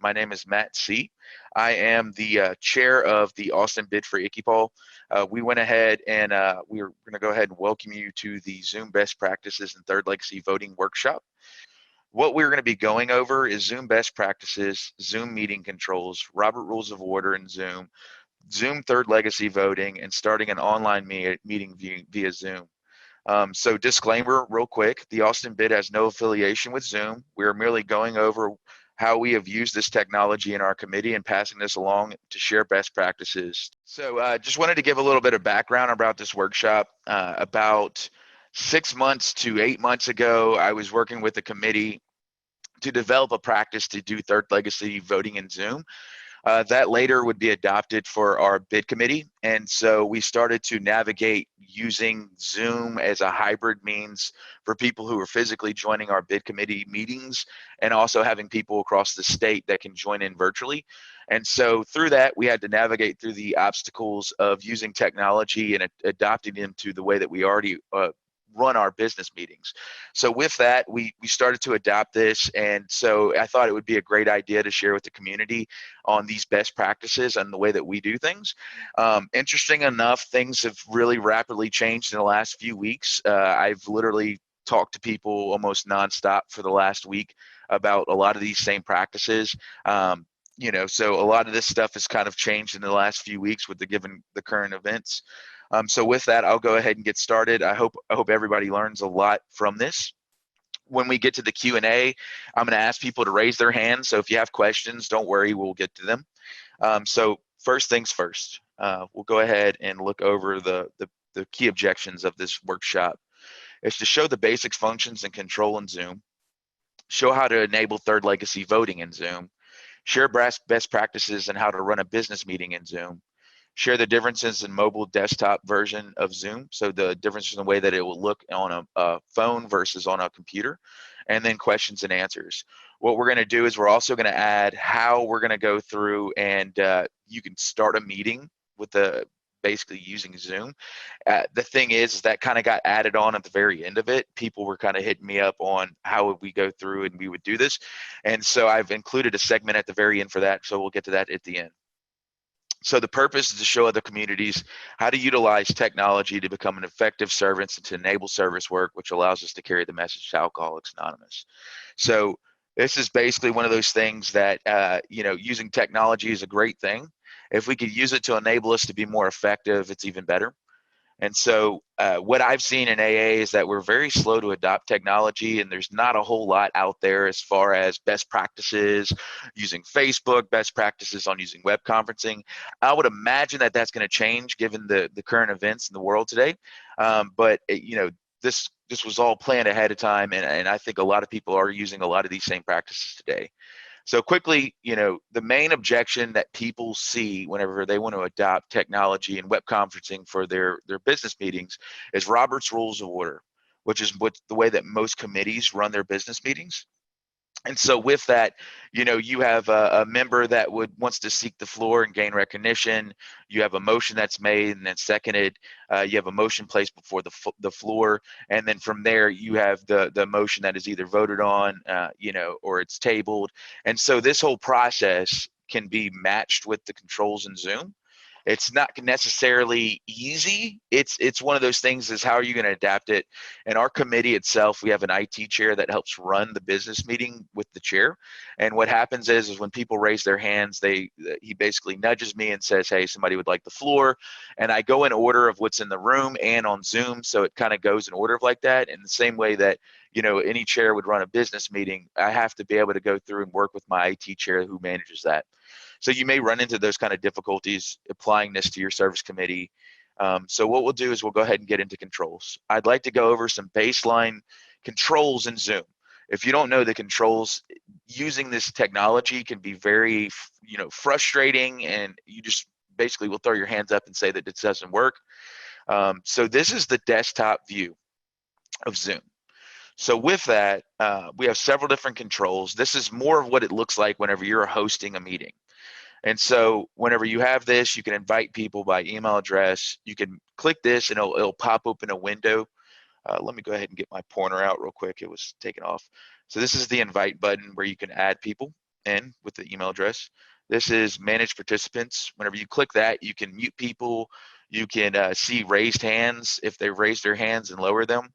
My name is Matt C. I am the chair of the Austin Bid For ICYPAA. We went ahead and we're going to go ahead and welcome you to the Zoom Best Practices and Third Legacy Voting Workshop. What we're going to be going over is Zoom best practices, Zoom meeting controls, Robert Rules of Order in Zoom, Zoom Third Legacy voting, and starting an online meeting via Zoom. So disclaimer real quick, the Austin Bid has no affiliation with Zoom. We are merely going over how we have used this technology in our committee and passing this along to share best practices. So just wanted to give a little bit of background about this workshop. About 6 months to 8 months ago, I was working with the committee to develop a practice to do Third Legacy voting in Zoom. That later would be adopted for our bid committee. And so we started to navigate using Zoom as a hybrid means for people who are physically joining our bid committee meetings and also having people across the state that can join in virtually. And so through that, we had to navigate through the obstacles of using technology and adopting it into the way that we already run our business meetings. So with that, we started to adopt this. And so I thought it would be a great idea to share with the community on these best practices and the way that we do things. Interesting enough, things have really rapidly changed in the last few weeks. I've literally talked to people almost nonstop for the last week about a lot of these same practices. So a lot of this stuff has kind of changed in the last few weeks with the current events. So with that, I'll go ahead and get started. I hope everybody learns a lot from this. When we get to the Q&A, I'm going to ask people to raise their hands. So if you have questions, don't worry, we'll get to them. So first things first, we'll go ahead and look over the key objections of this workshop. It's to show the basic functions and control in Zoom, show how to enable Third Legacy voting in Zoom, share best practices and how to run a business meeting in Zoom, share the differences in mobile desktop version of Zoom, so the difference in the way that it will look on a phone versus on a computer, and then questions and answers. What we're going to do is we're also going to add how we're going to go through and you can start a meeting with basically using Zoom. The thing is that kind of got added on at the very end of it. People were kind of hitting me up on how would we go through and we would do this. And so I've included a segment at the very end for that. So we'll get to that at the end. So the purpose is to show other communities how to utilize technology to become an effective servant and to enable service work, which allows us to carry the message to Alcoholics Anonymous. So this is basically one of those things that, using technology is a great thing. If we could use it to enable us to be more effective, it's even better. And so what I've seen in AA is that we're very slow to adopt technology, and there's not a whole lot out there as far as best practices using Facebook, best practices on using web conferencing. I would imagine that that's going to change given the current events in the world today. This was all planned ahead of time, and I think a lot of people are using a lot of these same practices today. So quickly, the main objection that people see whenever they want to adopt technology and web conferencing for their business meetings is Robert's Rules of Order, which is the way that most committees run their business meetings. And so with that, you have a member that wants to seek the floor and gain recognition. You have a motion that's made and then seconded. You have a motion placed before the floor. And then from there, you have the motion that is either voted on, or it's tabled. And so this whole process can be matched with the controls in Zoom. It's not necessarily easy. It's one of those things is how are you going to adapt it? And our committee itself, we have an IT chair that helps run the business meeting with the chair. And what happens is when people raise their hands, he basically nudges me and says, hey, somebody would like the floor. And I go in order of what's in the room and on Zoom. So it kind of goes in order like that. In the same way that, any chair would run a business meeting, I have to be able to go through and work with my IT chair who manages that. So you may run into those kind of difficulties applying this to your service committee. So what we'll do is we'll go ahead and get into controls. I'd like to go over some baseline controls in Zoom. If you don't know the controls, using this technology can be very, frustrating, and you just basically will throw your hands up and say that it doesn't work. So this is the desktop view of Zoom. So with that, we have several different controls. This is more of what it looks like whenever you're hosting a meeting. And so whenever you have this, you can invite people by email address. You can click this and it'll pop open a window. Let me go ahead and get my pointer out real quick. It was taken off. So this is the invite button where you can add people. in with the email address. This is manage participants. Whenever you click that, you can mute people. You can see raised hands if they raise their hands and lower them.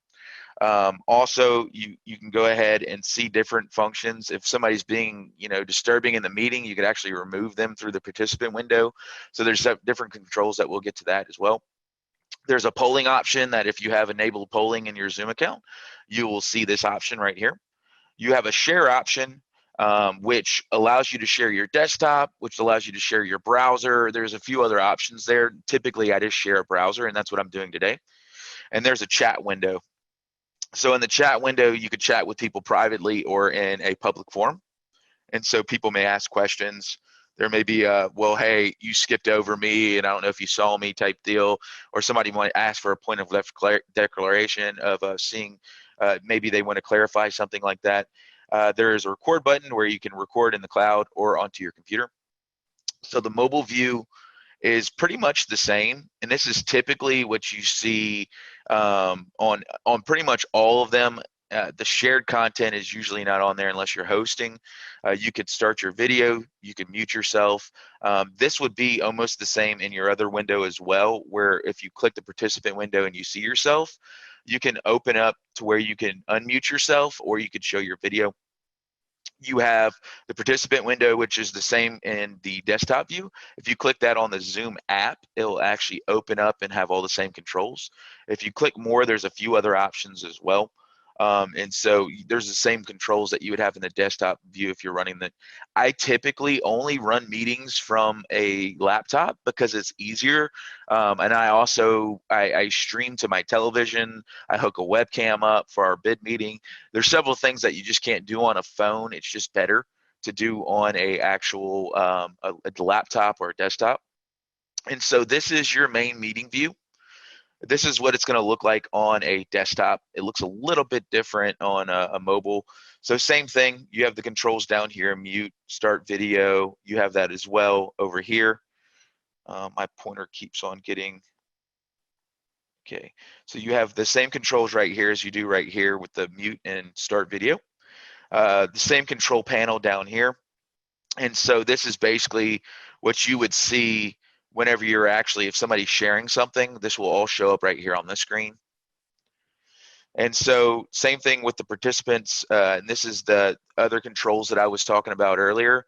Also, you can go ahead and see different functions. If somebody's being, disturbing in the meeting, you could actually remove them through the participant window. So there's different controls that we'll get to that as well. There's a polling option that if you have enabled polling in your Zoom account, you will see this option right here. You have a share option, which allows you to share your desktop, which allows you to share your browser. There's a few other options there. Typically, I just share a browser, and that's what I'm doing today. And there's a chat window. So in the chat window, you could chat with people privately or in a public forum. And so people may ask questions. There may be a, well, hey, you skipped over me and I don't know if you saw me type deal, or somebody might ask for a point of left declaration of seeing, maybe they want to clarify something like that. There is a record button where you can record in the cloud or onto your computer. So the mobile view is pretty much the same, and this is typically what you see on pretty much all of them. The shared content is usually not on there unless you're hosting. You could start your video, you could mute yourself. This would be almost the same in your other window as well, where if you click the participant window and you see yourself, you can open up to where you can unmute yourself or you could show your video. You have the participant window, which is the same in the desktop view. If you click that on the Zoom app, it'll actually open up and have all the same controls. If you click more, there's a few other options as well. And so there's the same controls that you would have in the desktop view if you're running the. I typically only run meetings from a laptop because it's easier. And I also, I stream to my television. I hook a webcam up for our bid meeting. There's several things that you just can't do on a phone. It's just better to do on a actual a laptop or a desktop. And so this is your main meeting view. This is what it's going to look like on a desktop. It looks a little bit different on a mobile. So same thing, you have the controls down here, mute, start video. You have that as well over here. My pointer keeps on getting, okay. So you have the same controls right here as you do right here with the mute and start video. The same control panel down here. And so this is basically what you would see whenever you're actually, if somebody's sharing something, this will all show up right here on the screen. And so same thing with the participants, and this is the other controls that I was talking about earlier.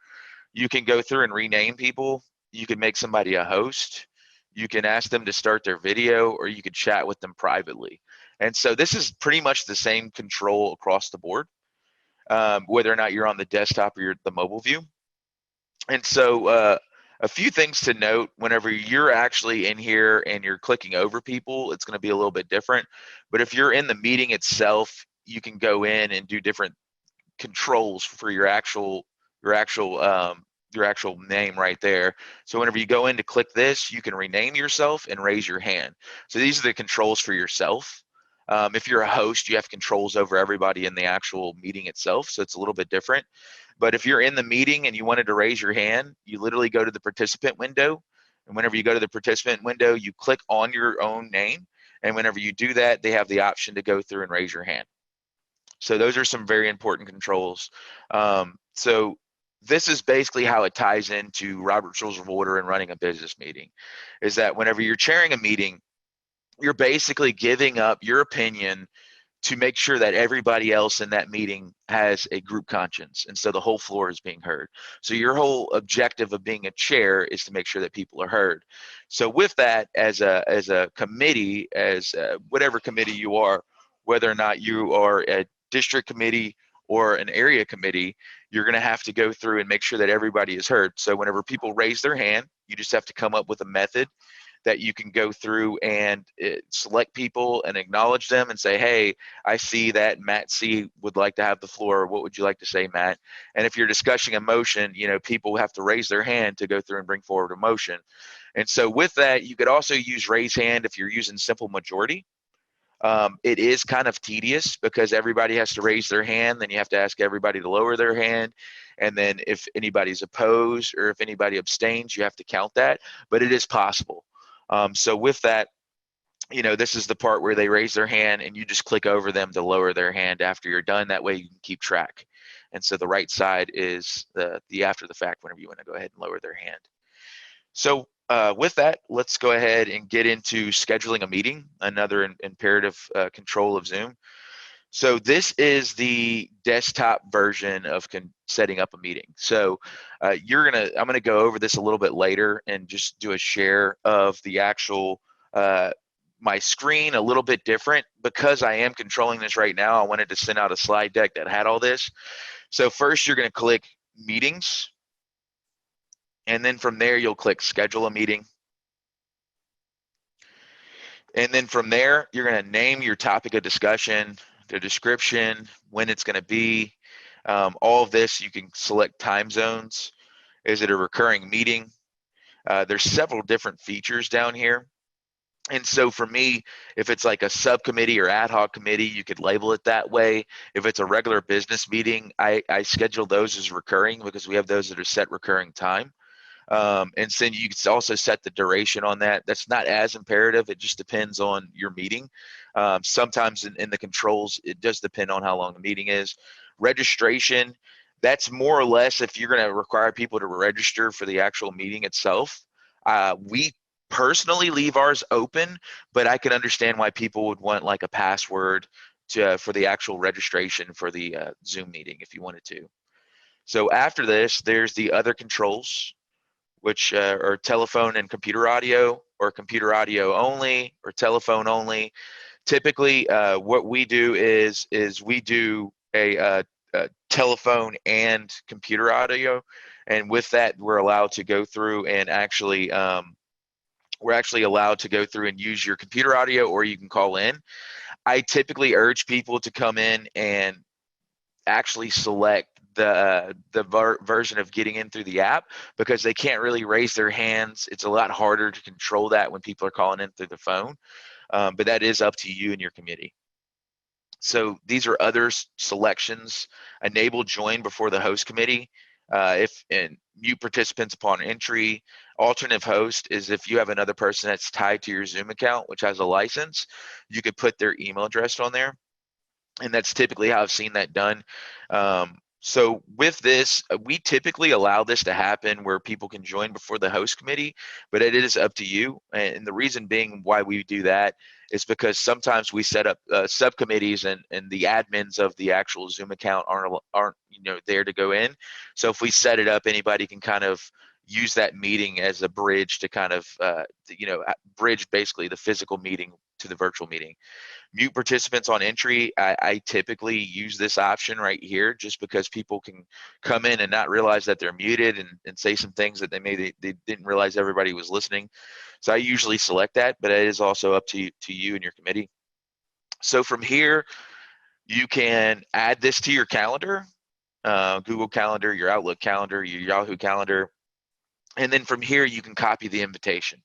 You can go through and rename people. You can make somebody a host. You can ask them to start their video, or you could chat with them privately. And so this is pretty much the same control across the board, whether or not you're on the desktop or you're the mobile view. And so a few things to note, whenever you're actually in here and you're clicking over people, it's going to be a little bit different. But if you're in the meeting itself, you can go in and do different controls for your actual name right there. So whenever you go in to click this, you can rename yourself and raise your hand. So these are the controls for yourself. If you're a host, you have controls over everybody in the actual meeting itself. So it's a little bit different. But if you're in the meeting and you wanted to raise your hand, you literally go to the participant window. And whenever you go to the participant window, you click on your own name. And whenever you do that, they have the option to go through and raise your hand. So those are some very important controls. So this is basically how it ties into Robert's Rules of Order and running a business meeting, is that whenever you're chairing a meeting, you're basically giving up your opinion to make sure that everybody else in that meeting has a group conscience, and so the whole floor is being heard. So your whole objective of being a chair is to make sure that people are heard. So with that, as a committee, whatever committee you are, whether or not you are a district committee or an area committee, you're going to have to go through and make sure that everybody is heard. So whenever people raise their hand, you just have to come up with a method that you can go through and select people and acknowledge them and say, hey, I see that Matt C would like to have the floor. What would you like to say, Matt? And if you're discussing a motion, people have to raise their hand to go through and bring forward a motion. And so with that, you could also use raise hand if you're using simple majority. It is kind of tedious because everybody has to raise their hand, then you have to ask everybody to lower their hand. And then if anybody's opposed or if anybody abstains, you have to count that, but it is possible. So with that, this is the part where they raise their hand and you just click over them to lower their hand after you're done. That way you can keep track. And so the right side is the after the fact, whenever you want to go ahead and lower their hand. So with that, let's go ahead and get into scheduling a meeting, another imperative control of Zoom. So this is the desktop version of setting up a meeting. So I'm gonna go over this a little bit later and just do a share of the actual my screen a little bit different because I am controlling this right now. I wanted to send out a slide deck that had all this. So first you're gonna click meetings, and then from there you'll click schedule a meeting. And then from there, you're going to name your topic of discussion, the description, when it's going to be. All of this, you can select time zones. Is it a recurring meeting? There's several different features down here. And so for me, if it's like a subcommittee or ad hoc committee, you could label it that way. If it's a regular business meeting, I schedule those as recurring because we have those that are set recurring time. And then you can also set the duration on that. That's not as imperative. It just depends on your meeting. Sometimes in the controls, it does depend on how long the meeting is. Registration, that's more or less if you're going to require people to register for the actual meeting itself. We personally leave ours open, but I can understand why people would want like a password for the actual registration for the Zoom meeting if you wanted to. So after this, there's the other controls, which are telephone and computer audio, or computer audio only, or telephone only. Typically, what we do is we do a telephone and computer audio, and with that, we're allowed to go through and actually we're actually allowed to go through and use your computer audio, or you can call in. I typically urge people to come in and actually select the version of getting in through the app because they can't really raise their hands. It's a lot harder to control that when people are calling in through the phone, but that is up to you and your committee. So these are other selections. Enable join before the host committee. And mute participants upon entry. Alternative host is if you have another person that's tied to your Zoom account, which has a license, you could put their email address on there. And that's typically how I've seen that done. So with this, we typically allow this to happen where people can join before the host committee, but it is up to you. And the reason being why we do that is because sometimes we set up subcommittees and the admins of the actual Zoom account aren't there to go in. So if we set it up, anybody can kind of use that meeting as a bridge to kind of bridge basically the physical meeting to the virtual meeting. Mute participants on entry, I typically use this option right here just because people can come in and not realize that they're muted and say some things that they didn't realize everybody was listening. So I usually select that, but it is also up to you and your committee. So from here, you can add this to your calendar, Google Calendar, your Outlook calendar, your Yahoo calendar. And then from here, you can copy the invitation.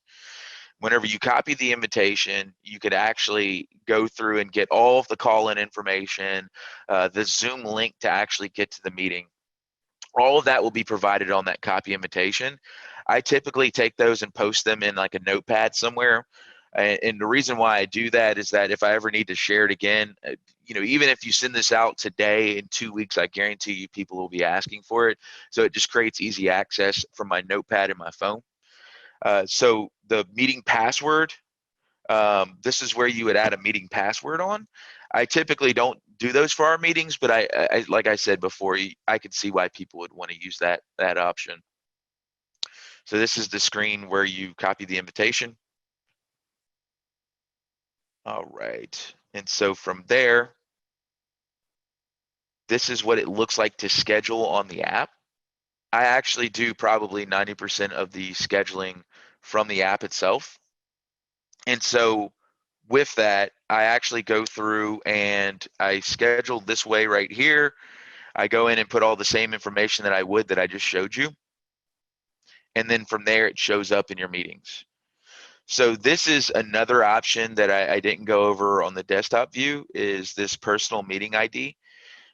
Whenever you copy the invitation, you could actually go through and get all of the call-in information, the Zoom link to actually get to the meeting. All of that will be provided on that copy invitation. I typically take those and post them in like a notepad somewhere. And the reason why I do that is that if I ever need to share it again, even if you send this out today, in 2 weeks, I guarantee you people will be asking for it. So it just creates easy access from my notepad and my phone. So the meeting password, this is where you would add a meeting password on. I typically don't do those for our meetings, but I like I said before, I could see why people would want to use that option. So this is the screen where you copy the invitation. All right, and so from there, this is what it looks like to schedule on the app. I actually do probably 90% of the scheduling from the app itself. And so with that, I actually go through and I schedule this way right here. I go in and put all the same information that I just showed you. And then from there, it shows up in your meetings. So this is another option that I didn't go over on the desktop view, is this personal meeting ID.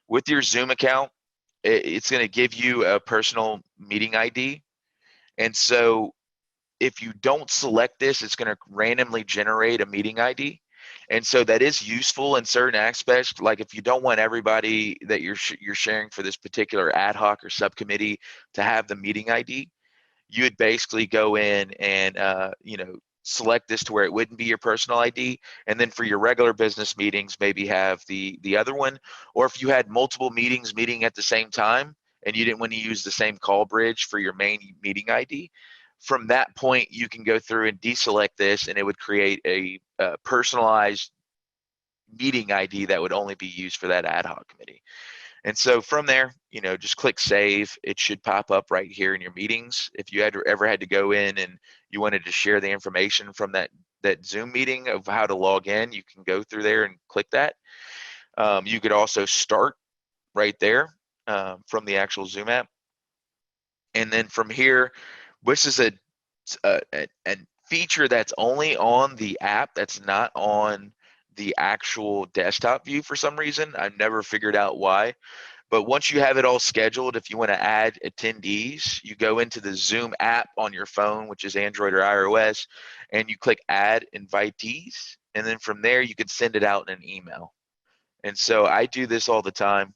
With your Zoom account, it's going to give you a personal meeting ID. And so if you don't select this, it's going to randomly generate a meeting ID. And so that is useful in certain aspects. Like if you don't want everybody that you're sharing for this particular ad hoc or subcommittee to have the meeting ID, you would basically go in and select this to where it wouldn't be your personal ID, and then for your regular business meetings, maybe have the other one. Or if you had multiple meetings meeting at the same time and you didn't want to use the same call bridge for your main meeting ID, from that point you can go through and deselect this, and it would create a personalized meeting ID that would only be used for that ad hoc committee. And so from there, just click save. It should pop up right here in your meetings. If you ever had to go in and you wanted to share the information from that Zoom meeting of how to log in, you can go through there and click that. You could also start right there from the actual Zoom app. And then from here, this is a feature that's only on the app, that's not on the actual desktop view for some reason. I've never figured out why. But once you have it all scheduled, if you want to add attendees, you go into the Zoom app on your phone, which is Android or iOS, and you click add invitees. And then from there, you can send it out in an email. And so I do this all the time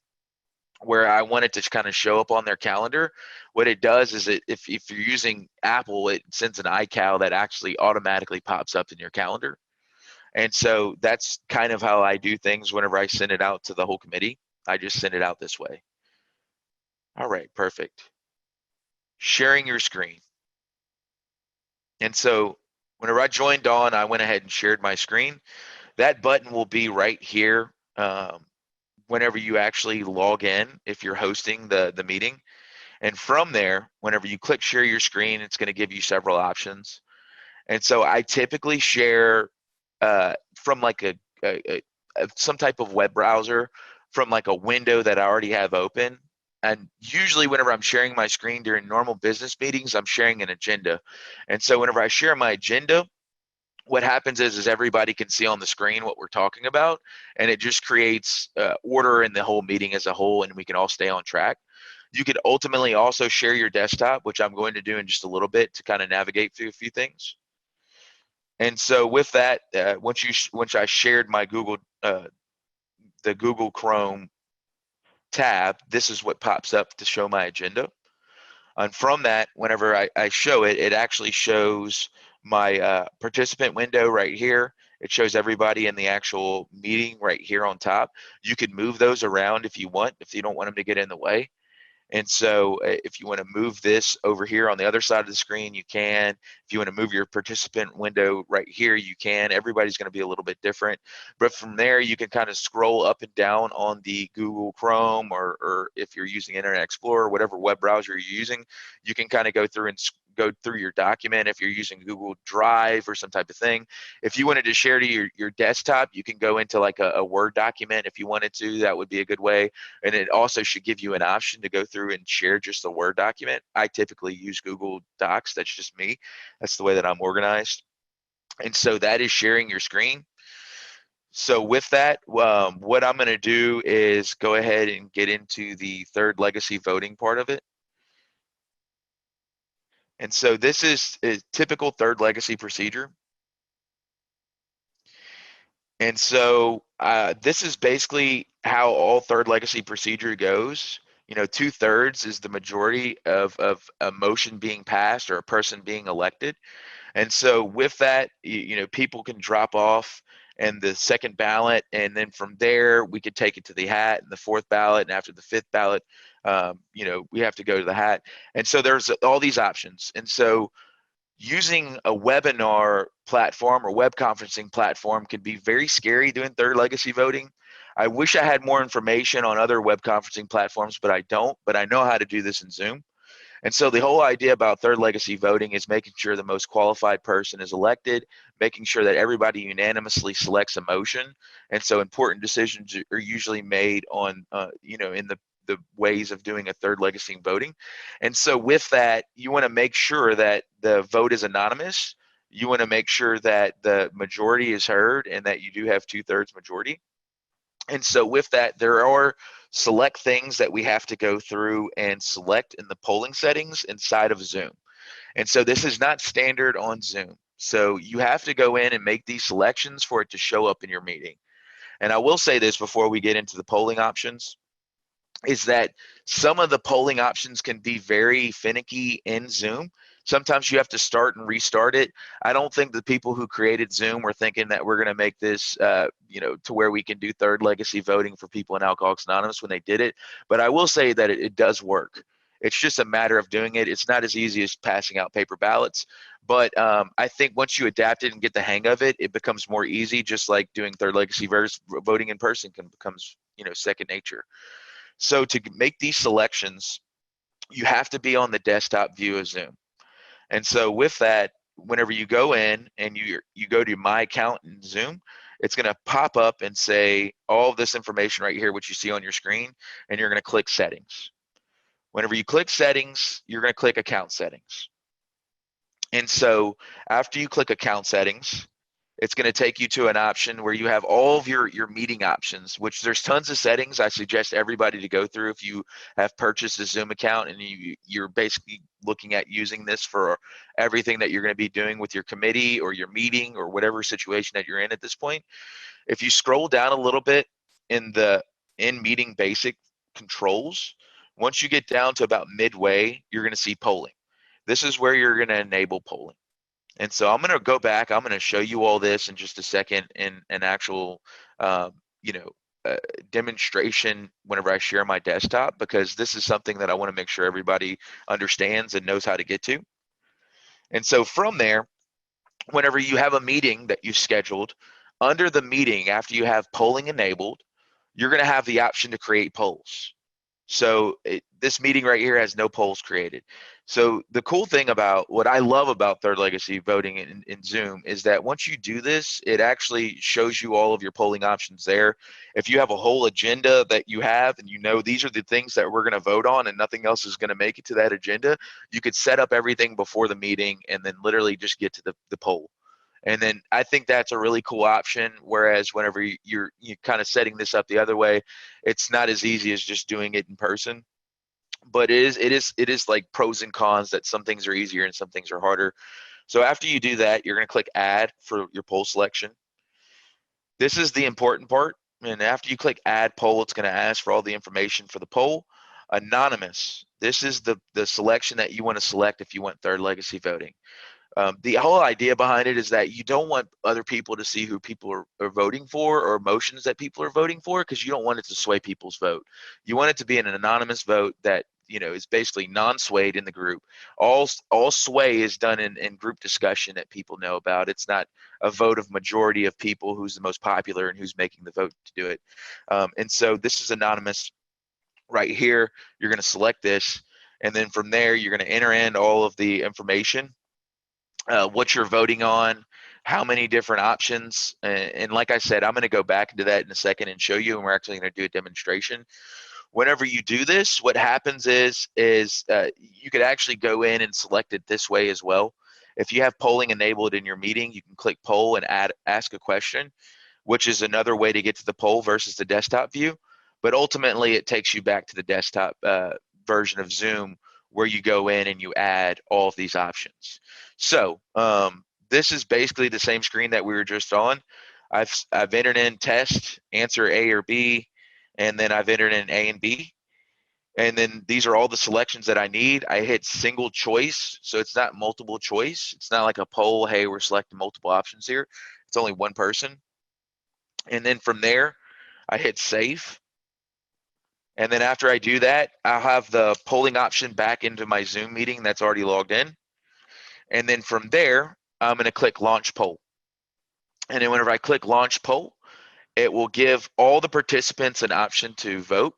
where I want it to kind of show up on their calendar. What it does is if you're using Apple, it sends an iCal that actually automatically pops up in your calendar. And so that's kind of how I do things whenever I send it out to the whole committee. I just send it out this way. All right, perfect. Sharing your screen. And so whenever I joined on, I went ahead and shared my screen. That button will be right here whenever you actually log in, if you're hosting the meeting. And from there, whenever you click share your screen, it's going to give you several options. And so I typically share from like some type of web browser, from like a window that I already have open. And usually whenever I'm sharing my screen during normal business meetings, I'm sharing an agenda. And so whenever I share my agenda, what happens is everybody can see on the screen what we're talking about, and it just creates order in the whole meeting as a whole, and we can all stay on track. You could ultimately also share your desktop, which I'm going to do in just a little bit to kind of navigate through a few things. And so with that, once I shared my the Google Chrome tab, this is what pops up to show my agenda. And from that, whenever I show it, it actually shows my participant window right here. It shows everybody in the actual meeting right here on top. You can move those around if you want, if you don't want them to get in the way. And so if you want to move this over here on the other side of the screen, you can. If you want to move your participant window right here, you can. Everybody's going to be a little bit different. But from there, you can kind of scroll up and down on the Google Chrome, or if you're using Internet Explorer, whatever web browser you're using, you can kind of go through and go through your document. If you're using Google Drive or some type of thing, if you wanted to share to your desktop, you can go into like a Word document if you wanted to. That would be a good way. And it also should give you an option to go through and share just a Word document. I typically use Google Docs. That's just me. That's the way that I'm organized. And so that is sharing your screen. So with that, what I'm going to do is go ahead and get into the third legacy voting part of it. And so this is a typical third legacy procedure. And so this is basically how all third legacy procedure goes. 2/3 is the majority of a motion being passed or a person being elected. And so with that, people can drop off and the second ballot, and then from there we could take it to the hat and the fourth ballot, and after the fifth ballot, we have to go to the hat. And so there's all these options. And so using a webinar platform or web conferencing platform can be very scary doing third legacy voting. I wish I had more information on other web conferencing platforms, but I don't. But I know how to do this in Zoom. And so the whole idea about third legacy voting is making sure the most qualified person is elected, making sure that everybody unanimously selects a motion. And so important decisions are usually made on, in the ways of doing a third legacy voting. And so with that, you want to make sure that the vote is anonymous. You want to make sure that the majority is heard and that you do have 2/3 majority. And so with that, there are select things that we have to go through and select in the polling settings inside of Zoom. And so this is not standard on Zoom. So you have to go in and make these selections for it to show up in your meeting. And I will say this before we get into the polling options, is that some of the polling options can be very finicky in Zoom. Sometimes you have to start and restart it. I don't think the people who created Zoom were thinking that we're going to make this, to where we can do third legacy voting for people in Alcoholics Anonymous when they did it. But I will say that it does work. It's just a matter of doing it. It's not as easy as passing out paper ballots. But I think once you adapt it and get the hang of it, it becomes more easy, just like doing third legacy voting in person becomes, second nature. So to make these selections, you have to be on the desktop view of Zoom. And so with that, whenever you go in and you go to my account in Zoom, it's going to pop up and say all of this information right here, which you see on your screen, and you're going to click settings. Whenever you click settings, you're going to click account settings. And so after you click account settings, it's going to take you to an option where you have all of your meeting options, which there's tons of settings. I suggest everybody to go through if you have purchased a Zoom account and you're basically looking at using this for everything that you're going to be doing with your committee or your meeting or whatever situation that you're in at this point. If you scroll down a little bit in the meeting basic controls, once you get down to about midway, you're going to see polling. This is where you're going to enable polling. And so I'm going to go back. I'm going to show you all this in just a second in an actual, demonstration whenever I share my desktop, because this is something that I want to make sure everybody understands and knows how to get to. And so from there, whenever you have a meeting that you've scheduled, under the meeting, after you have polling enabled, you're going to have the option to create polls. So this meeting right here has no polls created. So the cool thing about what I love about third legacy voting in Zoom is that once you do this, it actually shows you all of your polling options there. If you have a whole agenda that you have and these are the things that we're going to vote on and nothing else is going to make it to that agenda, you could set up everything before the meeting and then literally just get to the poll. And then I think that's a really cool option. Whereas whenever you're kind of setting this up the other way, it's not as easy as just doing it in person. But it is like pros and cons, that some things are easier and some things are harder. So after you do that, you're going to click add for your poll selection. This is the important part. And after you click add poll, it's going to ask for all the information for the poll. Anonymous. This is the selection that you want to select if you want third legacy voting. The whole idea behind it is that you don't want other people to see who people are voting for or motions that people are voting for, because you don't want it to sway people's vote. You want it to be an anonymous vote that is basically non-swayed in the group. All sway is done in group discussion that people know about. It's not a vote of majority of people who's the most popular and who's making the vote to do it. And so this is anonymous right here. You're going to select this, and then from there you're going to enter in all of the information. What you're voting on, how many different options. And like I said, I'm going to go back into that in a second and show you, and we're actually going to do a demonstration. Whenever you do this, what happens is you could actually go in and select it this way as well. If you have polling enabled in your meeting, you can click poll and ask a question, which is another way to get to the poll versus the desktop view. But ultimately, it takes you back to the desktop version of Zoom, where you go in and you add all of these options. So this is basically the same screen that we were just on. I've entered in test, answer A or B, and then I've entered in A and B. And then these are all the selections that I need. I hit single choice, so it's not multiple choice. It's not like a poll, hey, we're selecting multiple options here. It's only one person. And then from there, I hit save. And then after I do that, I'll have the polling option back into my Zoom meeting that's already logged in. And then from there, I'm going to click launch poll. And then whenever I click launch poll, it will give all the participants an option to vote.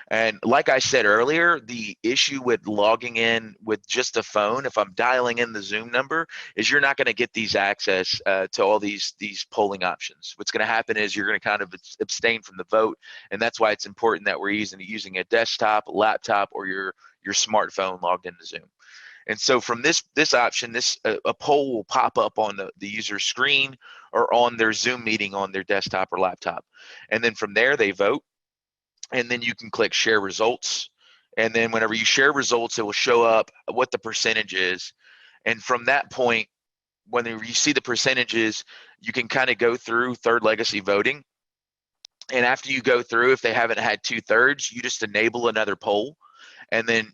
And like I said earlier, the issue with logging in with just a phone, if I'm dialing in the Zoom number, is you're not going to get these access to all these polling options. What's going to happen is you're going to kind of abstain from the vote, and that's why it's important that we're using a desktop, a laptop, or your smartphone logged into Zoom. And so from this option, a poll will pop up on the user's screen or on their Zoom meeting on their desktop or laptop. And then from there, they vote. And then you can click share results. And then whenever you share results, it will show up what the percentage is. And from that point, when you see the percentages, you can kind of go through third legacy voting. And after you go through, if they haven't had 2/3, you just enable another poll, and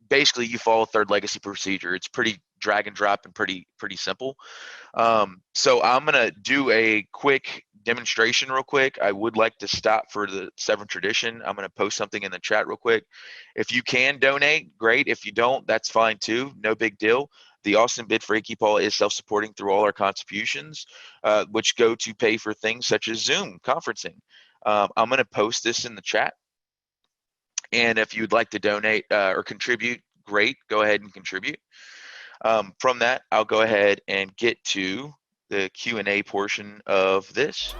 basically you follow third legacy procedure. It's pretty drag and drop and pretty simple. So I'm gonna do a quick demonstration real quick. I would like to stop for the Seventh Tradition. I'm gonna post something in the chat real quick. If you can donate, great. If you don't, that's fine too. No big deal. The Austin Bid for ICYPAA is self-supporting through all our contributions, which go to pay for things such as Zoom conferencing. I'm gonna post this in the chat. And if you'd like to donate or contribute, great, go ahead and contribute. From that, I'll go ahead and get to the Q&A portion of this.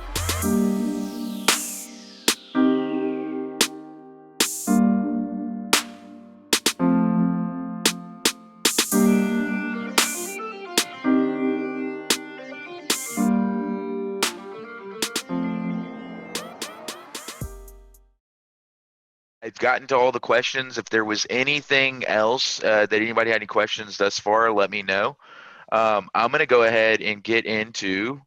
I've gotten to all the questions. If there was anything else that anybody had any questions thus far, let me know. I'm going to go ahead and get into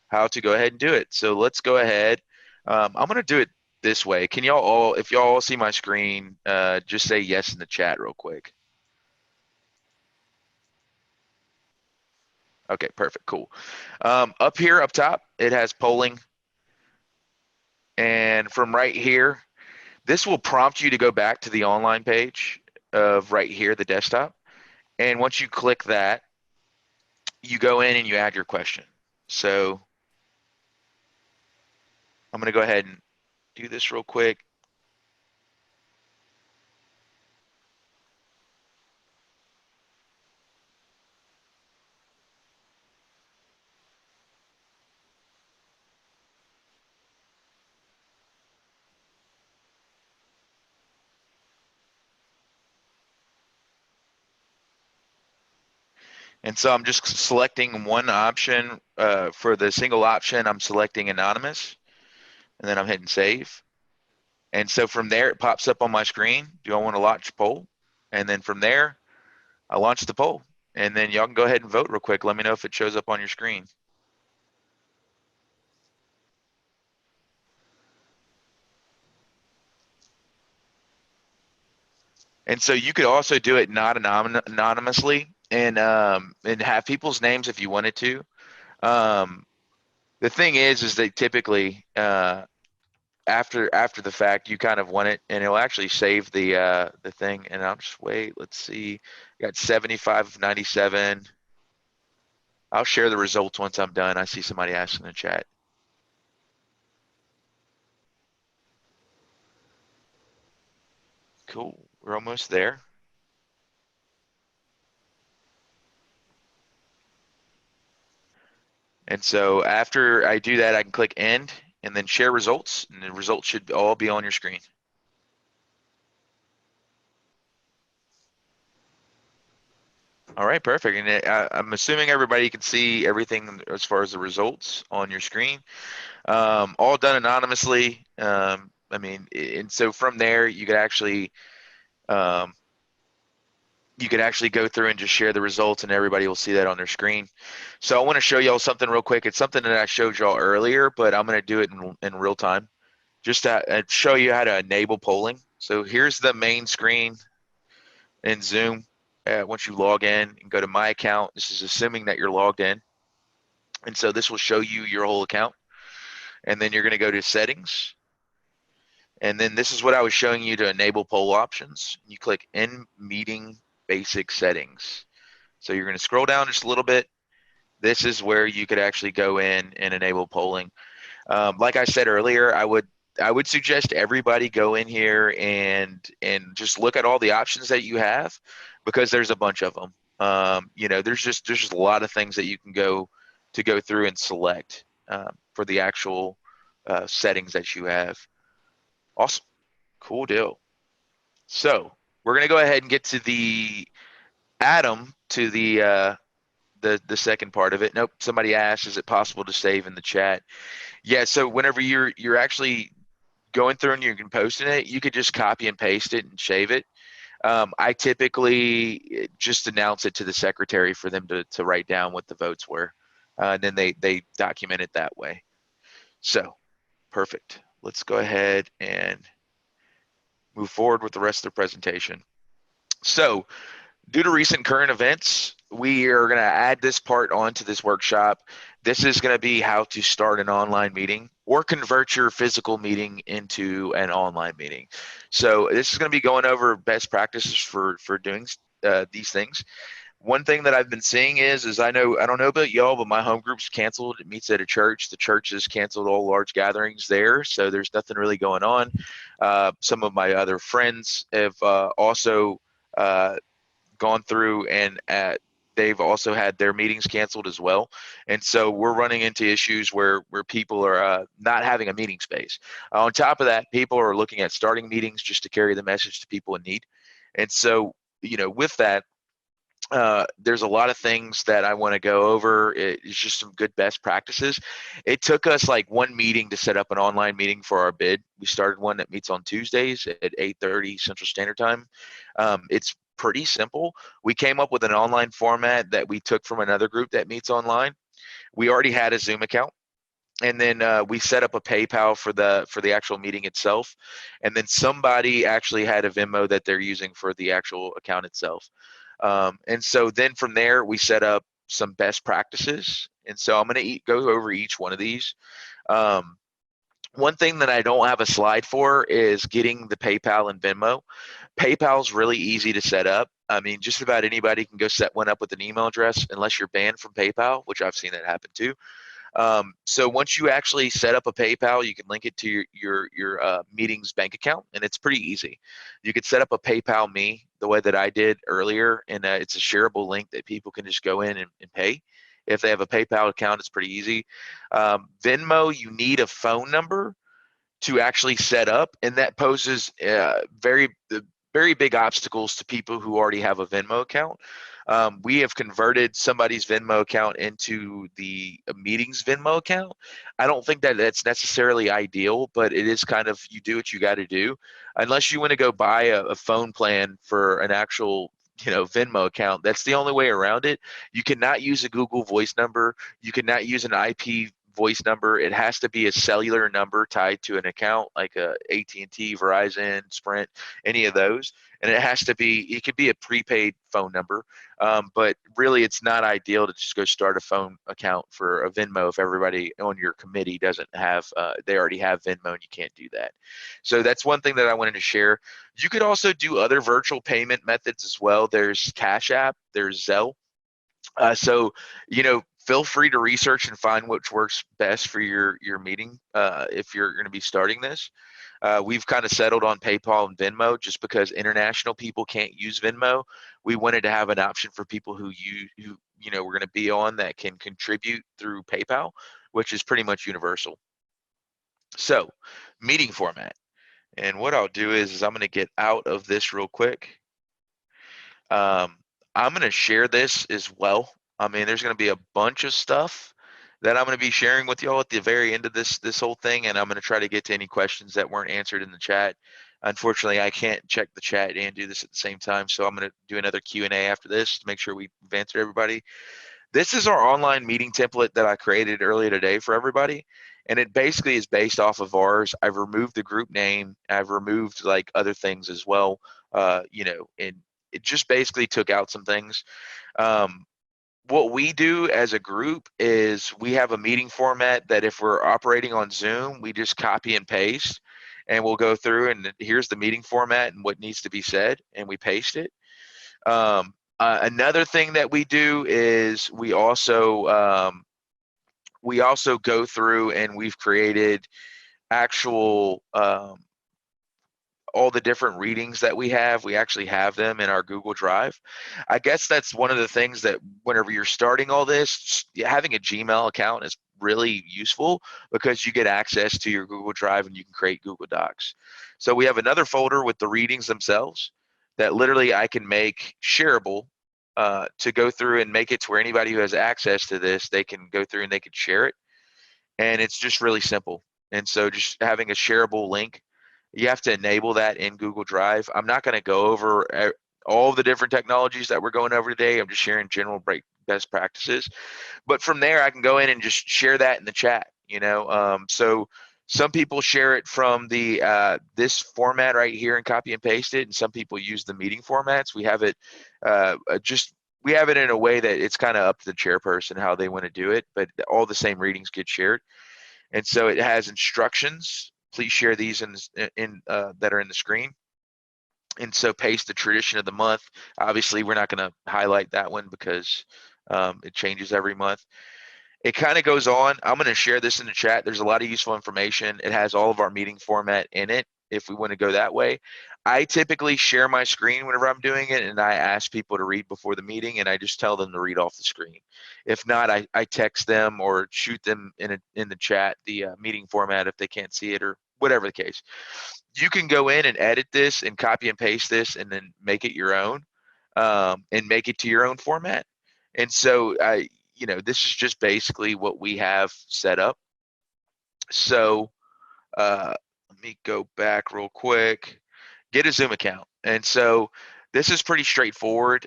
how to go ahead and do it. So let's go ahead. I'm going to do it this way. Can y'all all, if y'all all see my screen, just say yes in the chat real quick. Okay, perfect, cool. Up here, up top, it has polling. And from right here, this will prompt you to go back to the online page of right here, the desktop. And once you click that, you go in and you add your question. So I'm going to go ahead and do this real quick. And so I'm just selecting one option. For the single option, I'm selecting anonymous, and then I'm hitting save. And so from there, it pops up on my screen. Do I want to launch poll? And then from there, I launch the poll. And then y'all can go ahead and vote real quick. Let me know if it shows up on your screen. And so you could also do it not anonymously and have people's names if you wanted to. The thing is that typically after the fact, you kind of want it, and it'll actually save the thing. And I'll just wait. Let's see. Got 75 of 97. I'll share the results once I'm done. I see somebody asking in the chat. Cool. We're almost there. And so after I do that, I can click end and then share results, and the results should all be on your screen. All right, perfect. And I'm assuming everybody can see everything as far as the results on your screen. All done anonymously. I mean, and so from there, you could actually go through and just share the results, and everybody will see that on their screen. So I want to show y'all something real quick. It's something that I showed y'all earlier, but I'm going to do it in real time, just to show you how to enable polling. So here's the main screen in Zoom. Once you log in and go to my account, this is assuming that you're logged in. And so this will show you your whole account. And then you're going to go to settings. And then this is what I was showing you to enable poll options. You click in meeting basic settings. So you're going to scroll down just a little bit. This is where you could actually go in and enable polling. Like I said earlier, I would suggest everybody go in here and just look at all the options that you have, because there's a bunch of them. There's just a lot of things that you can go through and select for the actual settings that you have. Awesome, cool deal. So we're gonna go ahead and get to the Adam to the second part of it. Nope, somebody asked, is it possible to save in the chat? Yeah, so whenever you're actually going through and you're posting it, you could just copy and paste it and save it. I typically just announce it to the secretary for them to write down what the votes were. And then they document it that way. So perfect. Let's go ahead and move forward with the rest of the presentation. So due to recent current events, we are going to add this part onto this workshop. This is going to be how to start an online meeting or convert your physical meeting into an online meeting. So this is going to be going over best practices for doing these things. One thing that I've been seeing is I don't know about y'all, but my home group's canceled. It meets at a church. The church has canceled all large gatherings there, so there's nothing really going on. Some of my other friends have also gone through and they've also had their meetings canceled as well. And so we're running into issues where people are not having a meeting space. On top of that, people are looking at starting meetings just to carry the message to people in need. And so, with that, there's a lot of things that I want to go over. It's just some good best practices. It took us like one meeting to set up an online meeting for our bid. We started one that meets on Tuesdays at 8:30 Central Standard Time. It's pretty simple. We came up with an online format that we took from another group that meets online. We already had a Zoom account. And then we set up a PayPal for the actual meeting itself, and then somebody actually had a Venmo that they're using for the actual account itself. And so then from there, we set up some best practices. And so I'm going to go over each one of these. One thing that I don't have a slide for is getting the PayPal and Venmo. PayPal's really easy to set up. I mean, just about anybody can go set one up with an email address unless you're banned from PayPal, which I've seen that happen too. So once you actually set up a PayPal, you can link it to your meetings bank account, and it's pretty easy. You could set up a PayPal Me the way that I did earlier, and it's a shareable link that people can just go in and pay. If they have a PayPal account, it's pretty easy. Venmo, you need a phone number to actually set up, and that poses very big obstacles to people who already have a Venmo account. We have converted somebody's Venmo account into the meetings Venmo account. I don't think that that's necessarily ideal, but it is kind of, you do what you got to do. Unless you want to go buy a phone plan for an actual Venmo account, that's the only way around it. You cannot use a Google voice number. You cannot use an IP voice number. It has to be a cellular number tied to an account like a AT&T, Verizon, Sprint, any of those. And it could be a prepaid phone number. But really, it's not ideal to just go start a phone account for a Venmo if everybody on your committee doesn't have, they already have Venmo, and you can't do that. So that's one thing that I wanted to share. You could also do other virtual payment methods as well. There's Cash App, there's Zelle. So, feel free to research and find which works best for your meeting if you're going to be starting this. We've kind of settled on PayPal and Venmo just because international people can't use Venmo. We wanted to have an option for people who we're going to be on that can contribute through PayPal, which is pretty much universal. So, meeting format. And what I'll do is I'm going to get out of this real quick. I'm going to share this as well. I mean, there's going to be a bunch of stuff that I'm going to be sharing with y'all at the very end of this whole thing, and I'm going to try to get to any questions that weren't answered in the chat. Unfortunately, I can't check the chat and do this at the same time, so I'm going to do another Q&A after this to make sure we've answered everybody. This is our online meeting template that I created earlier today for everybody, and it basically is based off of ours. I've removed the group name. I've removed like other things as well, and it just basically took out some things. What we do as a group is we have a meeting format that if we're operating on Zoom, we just copy and paste, and we'll go through and here's the meeting format and what needs to be said, and we paste it. Another thing that we do is we also go through and we've created actual all the different readings that we actually have them in our Google Drive. I guess that's one of the things that whenever you're starting all this, having a Gmail account is really useful because you get access to your Google Drive and you can create Google Docs. So we have another folder with the readings themselves that literally I can make shareable to go through and make it to where anybody who has access to this, they can go through and they can share it. And it's just really simple. And so just having a shareable link You have to enable that in Google Drive. I'm not going to go over all the different technologies that we're going over today. I'm just sharing general best practices. But from there, I can go in and just share that in the chat. So some people share it from the this format right here and copy and paste it, and some people use the meeting formats. We have it we have it in a way that it's kind of up to the chairperson how they want to do it, but all the same readings get shared. And so it has instructions. Please share these in that are in the screen. And so paste the tradition of the month. Obviously, we're not going to highlight that one because it changes every month. It kind of goes on. I'm going to share this in the chat. There's a lot of useful information. It has all of our meeting format in it if we want to go that way. I typically share my screen whenever I'm doing it, and I ask people to read before the meeting, and I just tell them to read off the screen. If not, I text them or shoot them in the chat the meeting format if they can't see it or whatever the case. You can go in and edit this and copy and paste this and then make it your own and make it to your own format. And so this is just basically what we have set up. So let me go back real quick. Get a Zoom account. And so this is pretty straightforward.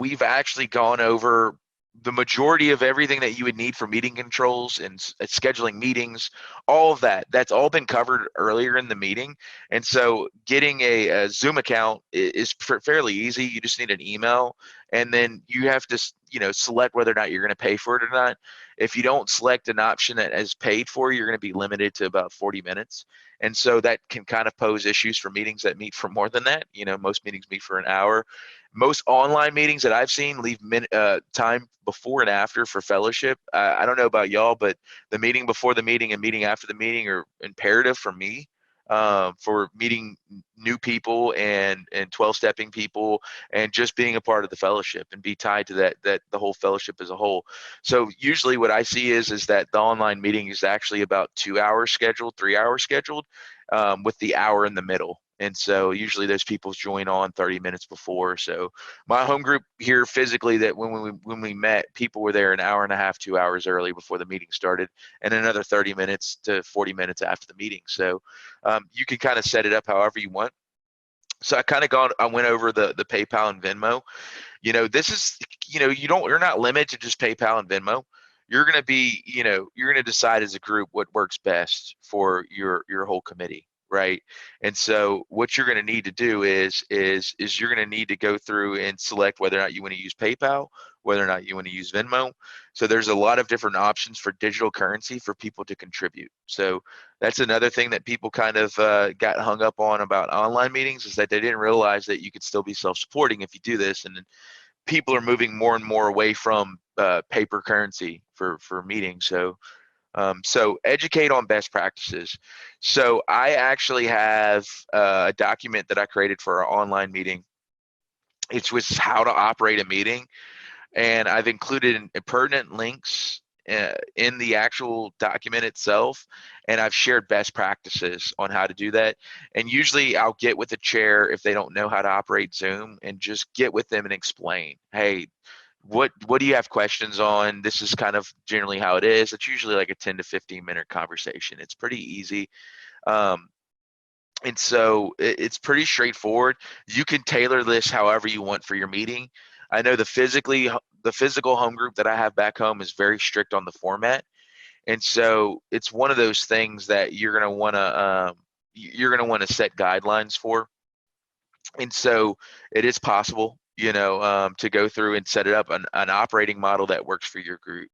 We've actually gone over the majority of everything that you would need for meeting controls and scheduling meetings, all of that. That's all been covered earlier in the meeting. And so getting a Zoom account is fairly easy. You just need an email, and then you have to select whether or not you're going to pay for it or not. If you don't select an option that is paid for, you're going to be limited to about 40 minutes. And so that can kind of pose issues for meetings that meet for more than that. Most meetings meet for an hour. Most online meetings that I've seen leave time before and after for fellowship. I don't know about y'all, but the meeting before the meeting and meeting after the meeting are imperative for me. For meeting new people and 12-stepping people and just being a part of the fellowship and be tied to that the whole fellowship as a whole. So usually what I see is that the online meeting is actually about 2 hours scheduled, 3 hours scheduled, with the hour in the middle. And so usually those people join on 30 minutes before. So my home group here physically, that when we met, people were there an hour and a half, 2 hours early before the meeting started, and another 30 minutes to 40 minutes after the meeting. So you can kind of set it up however you want. So I went over the PayPal and Venmo. This is, you're not limited to just PayPal and Venmo. You're going to decide as a group what works best for your whole committee, right? And so what you're going to need to do is you're going to need to go through and select whether or not you want to use PayPal, whether or not you want to use Venmo. So there's a lot of different options for digital currency for people to contribute. So that's another thing that people kind of got hung up on about online meetings, is that they didn't realize that you could still be self-supporting if you do this. And people are moving more and more away from paper currency for meetings. So educate on best practices. So I actually have a document that I created for our online meeting. It was how to operate a meeting, and I've included pertinent links in the actual document itself, and I've shared best practices on how to do that. And usually I'll get with the chair if they don't know how to operate Zoom and just get with them and explain, hey, what do you have questions on? This is kind of generally how it is. It's usually like a 10 to 15 minute conversation. It's pretty easy. And so it's pretty straightforward. You can tailor this however you want for your meeting. I know the physical home group that I have back home is very strict on the format. And so it's one of those things that you're going to want to set guidelines for. And so it is possible, to go through and set it up an operating model that works for your group.